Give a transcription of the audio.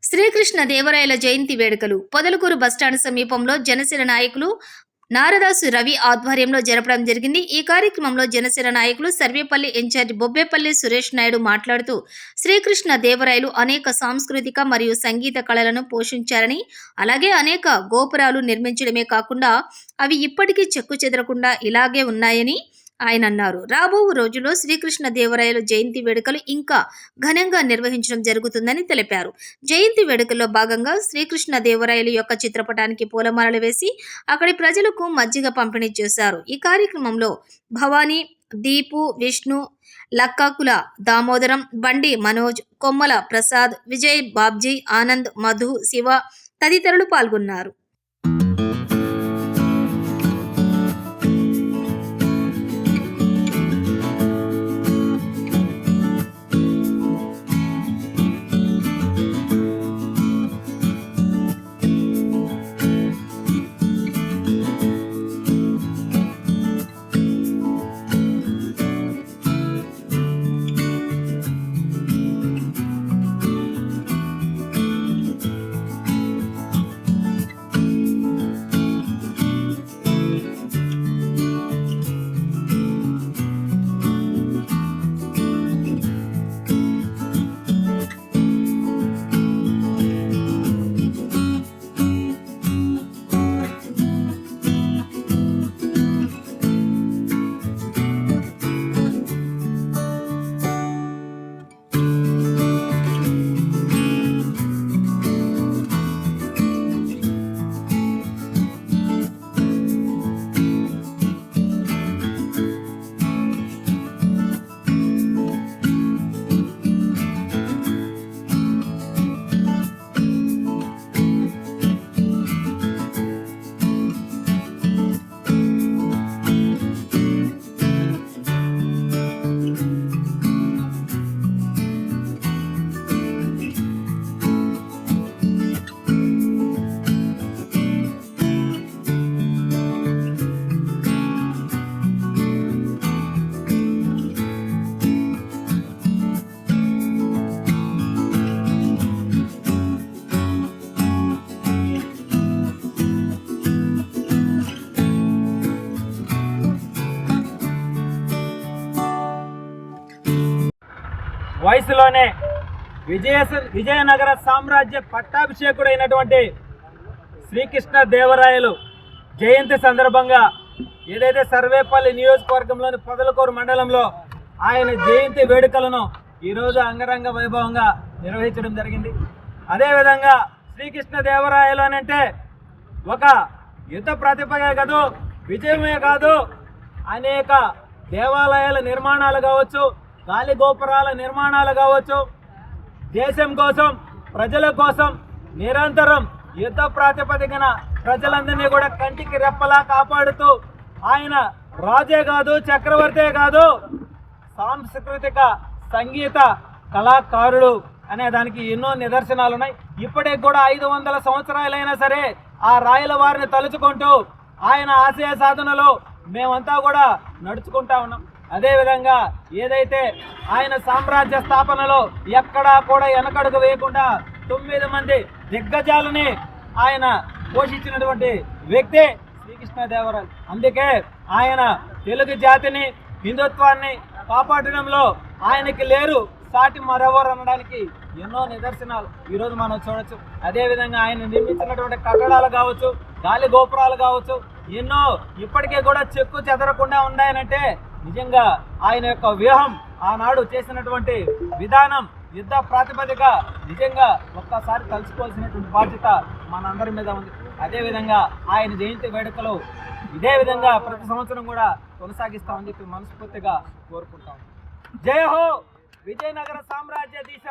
శ్రీకృష్ణ దేవరాయల జయంతి వేడుకలు పొదలకూరు బస్టాండ్ సమీపంలో జనసేన నాయకులు నారదాసు రవి ఆధ్వర్యంలో జరపడం జరిగింది. ఈ కార్యక్రమంలో జనసేన నాయకులు సర్వేపల్లి ఇన్ఛార్జ్ బొబ్బేపల్లి సురేష్ నాయుడు మాట్లాడుతూ శ్రీకృష్ణ దేవరాయలు అనేక సాంస్కృతిక మరియు సంగీత కళలను పోషించారని, అలాగే అనేక గోపురాలు నిర్మించడమే కాకుండా అవి ఇప్పటికీ చెక్కు చెదరకుండా ఇలాగే ఉన్నాయని ఆయన అన్నారు. రాబో రోజుల్లో శ్రీకృష్ణ దేవరాయల జయంతి వేడుకలు ఇంకా ఘనంగా నిర్వహించడం జరుగుతుందని తెలిపారు. జయంతి వేడుకల్లో భాగంగా శ్రీకృష్ణ దేవరాయల యొక్క చిత్రపటానికి పూలమాలలు వేసి అక్కడి ప్రజలకు మజ్జిగ పంపిణీ చేశారు. ఈ కార్యక్రమంలో భవానీ, దీపు, విష్ణు, లక్కాకుల దామోదరం, బండి మనోజ్, కొమ్మల ప్రసాద్, విజయ్, బాబ్జీ, ఆనంద్, మధు, శివ తదితరులు పాల్గొన్నారు. వయసులోనే విజయనగర సామ్రాజ్య పట్టాభిషేకుడైనటువంటి శ్రీకృష్ణ దేవరాయలు జయంతి సందర్భంగా ఏదైతే సర్వేపల్లి నియోజకవర్గంలోని పొదలకూరు మండలంలో ఆయన జయంతి వేడుకలను ఈరోజు అంగరంగ వైభవంగా నిర్వహించడం జరిగింది. అదేవిధంగా శ్రీకృష్ణ దేవరాయలు అని అంటే ఒక యుద్ధ ప్రతిభే కాదు, విజయమే కాదు, అనేక దేవాలయాల నిర్మాణాలు కావచ్చు, గాలి గోపురాల నిర్మాణాలు కావచ్చు, దేశం కోసం, ప్రజల కోసం నిరంతరం యుద్ధ ప్రాతిపదికన ప్రజలందరినీ కూడా కంటికి రెప్పలా కాపాడుతూ ఆయన రాజే కాదు, చక్రవర్తే కాదు, సాంస్కృతిక సంగీత కళాకారుడు అనే దానికి ఎన్నో నిదర్శనాలు ఉన్నాయి. ఇప్పటికి కూడా 500 సంవత్సరాలైనా సరే ఆ రాయల వారిని తలుచుకుంటూ ఆయన ఆశయ సాధనలో మేమంతా కూడా నడుచుకుంటా ఉన్నాం. అదేవిధంగా ఏదైతే ఆయన సామ్రాజ్య స్థాపనలో ఎక్కడా కూడా వెనకడుగు వేయకుండా 9 మంది దిగ్గజాలని ఆయన పోషించినటువంటి వ్యక్తి శ్రీకృష్ణదేవరాయలు. అందుకే ఆయన తెలుగు జాతిని, హిందుత్వాన్ని కాపాడడంలో ఆయనకి లేరు సాటి మరెవరు అనడానికి ఎన్నో నిదర్శనాలు ఈరోజు మనం చూడొచ్చు. అదేవిధంగా ఆయన నిర్మించినటువంటి కట్టడాలు కావచ్చు, గాలి గోపురాలు కావచ్చు, ఎన్నో ఇప్పటికే కూడా చెక్కు చెదరకుండా ఉన్నాయనంటే నిజంగా ఆయన యొక్క వ్యూహం, ఆనాడు చేసినటువంటి విధానం, యుద్ధ ప్రాతిపదిక నిజంగా ఒక్కసారి తలుచుకోవాల్సినటువంటి బాధ్యత మనందరి మీద ఉంది. అదేవిధంగా ఆయన జయంతి వేడుకలు ఇదే విధంగా ప్రతి సంవత్సరం కూడా కొనసాగిస్తామని చెప్పి మనస్ఫూర్తిగా కోరుకుంటాం. జై హో విజయనగర సామ్రాజ్య దిశ.